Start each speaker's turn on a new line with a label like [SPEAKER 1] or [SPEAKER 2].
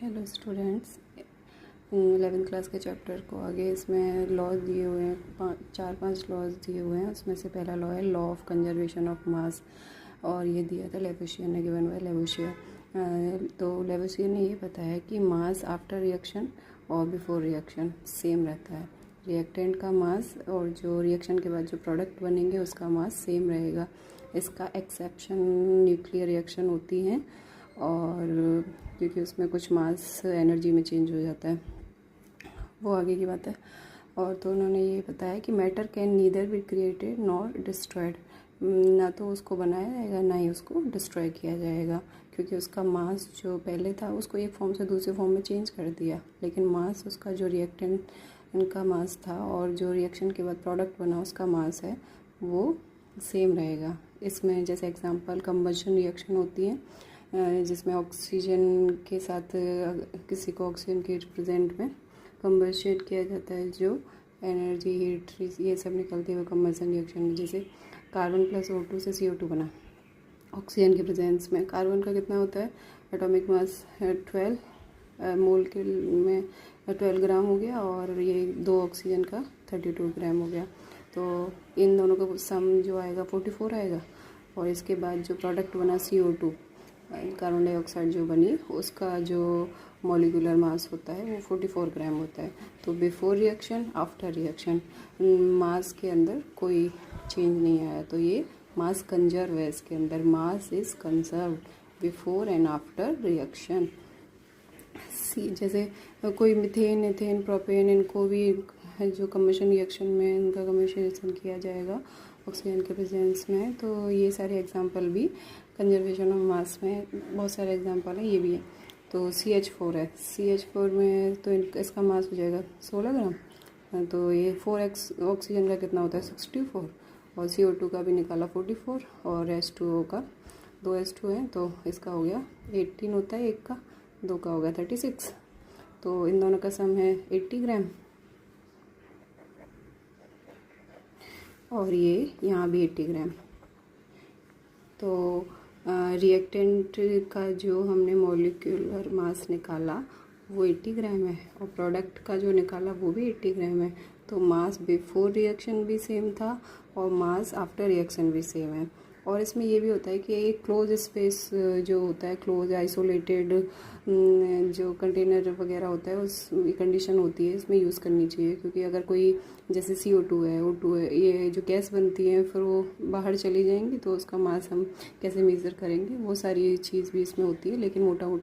[SPEAKER 1] Hello students, 11th class के chapter को आगे इसमें लॉज दिए हुए हैं, चार पांच लॉज दिए हुए हैं। उसमें से पहला लॉ है law of conservation of mass, और ये दिया था लेवुशियर ने, गिवन बाय लेवुशियर। तो लेवुशियर ने ये बताया कि मास आफ्टर रिएक्शन और बिफोर रिएक्शन सेम रहता है। रिएक्टेंट का मास और जो रिएक्शन के बाद जो प्रोडक्ट बनेंगे उसका मास सेम रहेगा। इसका एक्सेप्शन न्यूक्लियर रिएक्शन होती हैं, और क्योंकि उसमें कुछ मास एनर्जी में चेंज हो जाता है, वो आगे की बात है। और तो उन्होंने ये बताया कि matter can neither be created nor destroyed, ना तो उसको बनाया जाएगा ना ही उसको डिस्ट्रॉय किया जाएगा, क्योंकि उसका मास जो पहले था उसको एक फॉर्म से दूसरे फॉर्म में चेंज कर दिया, लेकिन मास उसका जो रिएक्टेंट इनका मास था और जो रिएक्शन के बाद प्रोडक्ट बना उसका मास है वो सेम रहेगा। इसमें जैसे एग्जांपल कंबशन रिएक्शन होती है, जिसमें ऑक्सीजन के साथ किसी को ऑक्सीजन के प्रेजेंट में कंबशन किया जाता है, जो एनर्जी हीट ये सब निकलती है वो कंबशन रिएक्शन में। जैसे कार्बन प्लस O2 से CO2 बना ऑक्सीजन के प्रेजेंस में। कार्बन का कितना होता है एटॉमिक मास 12 मोल के में 12 ग्राम हो गया, और ये दो ऑक्सीजन का 32 ग्राम हो गया। तो इन दोनों का सम जो आएगा 44 आएगा, और इसके बाद जो प्रोडक्ट बना CO2 कार्बन डाइऑक्साइड जो बनी उसका जो मॉलिक्यूलर मास होता है वो 44 ग्राम होता है। तो बिफोर रिएक्शन आफ्टर रिएक्शन मास के अंदर कोई चेंज नहीं आया, तो ये मास कंजर्व है। इसके अंदर mass is conserve before and after reaction. जैसे कोई मिथेन, एथेन, प्रोपेन, इनको भी जो कम्बशन रिएक्शन में इनका कम्बशन रिएक्शन किया जाएगा ऑक्सीजन के प्रेजेंस में। तो ये सारे एग्जांपल भी कंजर्वेशन ऑफ मास में बहुत सारे एग्जांपल हैं, ये भी है। तो CH4 है, CH4 में तो इसका मास हो जाएगा 16 ग्राम। तो ये 4x ऑक्सीजन का कितना होता है 64, और CO2 का भी निकाला 44, और H2O का 2 H2 है, तो इसका हो गया 18 होता है, एक का 2 का हो गया 36। तो इन दोनों का सम है 80 ग्राम, और ये यहाँ भी 80 ग्राम। तो रिएक्टेंट का जो हमने मॉलिक्यूलर मास निकाला वो 80 ग्राम है, और प्रोडक्ट का जो निकाला वो भी 80 ग्राम है। तो मास बिफोर रिएक्शन भी सेम था और मास आफ्टर रिएक्शन भी सेम है। और इसमें ये भी होता है कि एक क्लोज स्पेस जो होता है, क्लोज आइसोलेटेड जो कंटेनर वगैरह होता है, उस कंडीशन होती है इसमें यूज़ करनी चाहिए। क्योंकि अगर कोई जैसे CO2 है, O2 है, ये जो गैस बनती है फिर वो बाहर चली जाएंगी, तो उसका मास हम कैसे मेज़र करेंगे, वो सारी चीज़ भी इसमें होती है। लेकिन मोटा